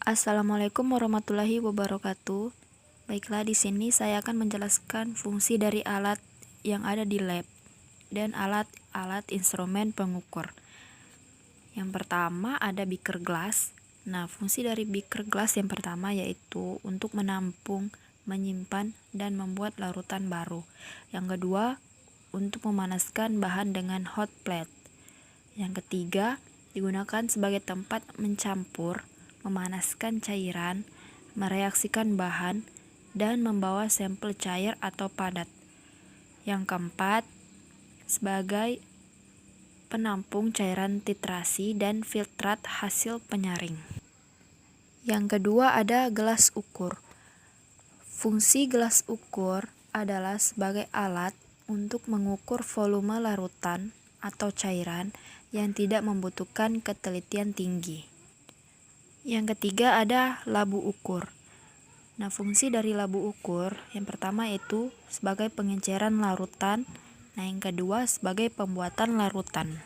Assalamualaikum warahmatullahi wabarakatuh. Baiklah, di sini saya akan menjelaskan fungsi dari alat yang ada di lab dan alat-alat instrumen pengukur. Yang pertama ada beaker glass. Nah, fungsi dari beaker glass yang pertama yaitu untuk menampung, menyimpan, dan membuat larutan baru. Yang kedua, untuk memanaskan bahan dengan hot plate. Yang ketiga, digunakan sebagai tempat mencampur, memanaskan cairan, mereaksikan bahan, dan membawa sampel cair atau padat. Yang keempat, sebagai penampung cairan titrasi dan filtrat hasil penyaring. Yang kedua ada gelas ukur. Fungsi gelas ukur adalah sebagai alat untuk mengukur volume larutan atau cairan yang tidak membutuhkan ketelitian tinggi. Yang ketiga ada labu ukur. Nah, fungsi dari labu ukur yang pertama itu sebagai pengenceran larutan. Nah, yang kedua sebagai pembuatan larutan.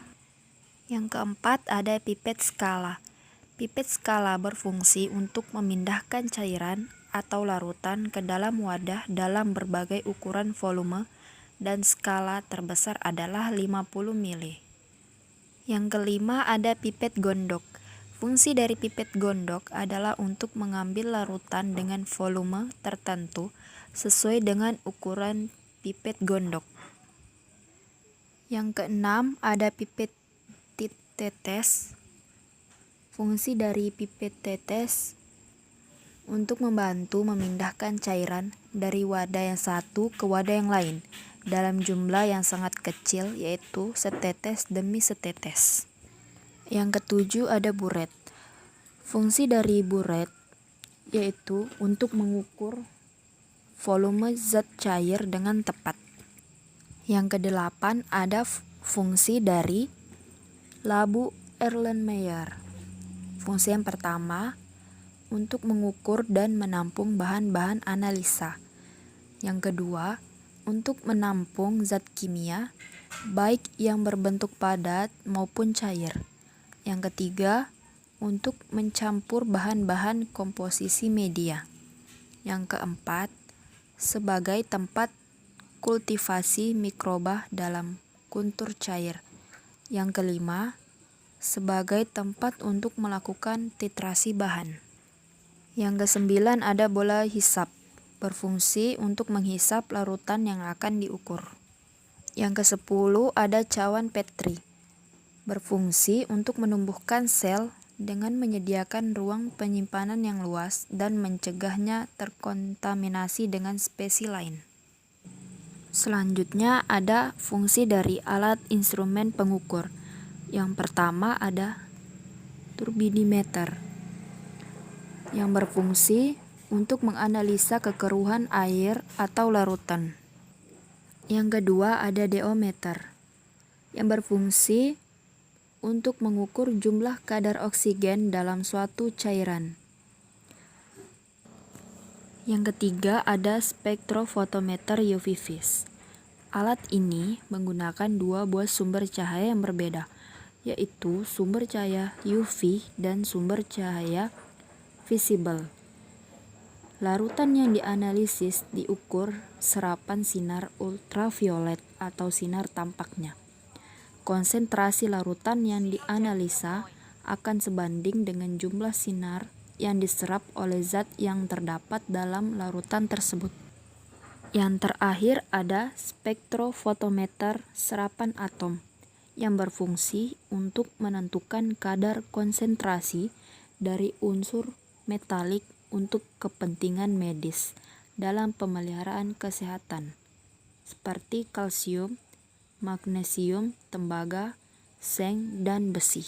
Yang keempat ada pipet skala. Pipet skala berfungsi untuk memindahkan cairan atau larutan ke dalam wadah dalam berbagai ukuran volume dan skala terbesar adalah 50 mili. Yang kelima ada pipet gondok. Fungsi dari pipet gondok adalah untuk mengambil larutan dengan volume tertentu sesuai dengan ukuran pipet gondok. Yang keenam ada pipet tetes. Fungsi dari pipet tetes untuk membantu memindahkan cairan dari wadah yang satu ke wadah yang lain dalam jumlah yang sangat kecil, yaitu setetes demi setetes. Yang ketujuh ada buret. Fungsi dari buret yaitu untuk mengukur volume zat cair dengan tepat. Yang kedelapan ada fungsi dari labu Erlenmeyer. Fungsi yang pertama untuk mengukur dan menampung bahan-bahan analisa. Yang kedua, untuk menampung zat kimia, baik yang berbentuk padat maupun cair. Yang ketiga, untuk mencampur bahan-bahan komposisi media. Yang keempat, sebagai tempat kultivasi mikroba dalam kultur cair. Yang kelima, sebagai tempat untuk melakukan titrasi bahan. Yang kesembilan ada bola hisap, berfungsi untuk menghisap larutan yang akan diukur. Yang kesepuluh ada cawan Petri, berfungsi untuk menumbuhkan sel dengan menyediakan ruang penyimpanan yang luas dan mencegahnya terkontaminasi dengan spesies lain. Selanjutnya ada fungsi dari alat instrumen pengukur. Yang pertama ada turbidimeter, yang berfungsi untuk menganalisa kekeruhan air atau larutan. Yang kedua ada deometer, yang berfungsi untuk mengukur jumlah kadar oksigen dalam suatu cairan. Yang ketiga ada spektrofotometer UV vis. Alat ini menggunakan dua buah sumber cahaya yang berbeda, yaitu sumber cahaya UV dan sumber cahaya visible. Larutan yang dianalisis diukur serapan sinar ultraviolet atau sinar tampaknya. Konsentrasi larutan yang dianalisa akan sebanding dengan jumlah sinar yang diserap oleh zat yang terdapat dalam larutan tersebut. Yang terakhir ada spektrofotometer serapan atom, yang berfungsi untuk menentukan kadar konsentrasi dari unsur metalik untuk kepentingan medis dalam pemeliharaan kesehatan, seperti kalsium, magnesium, tembaga, seng, dan besi.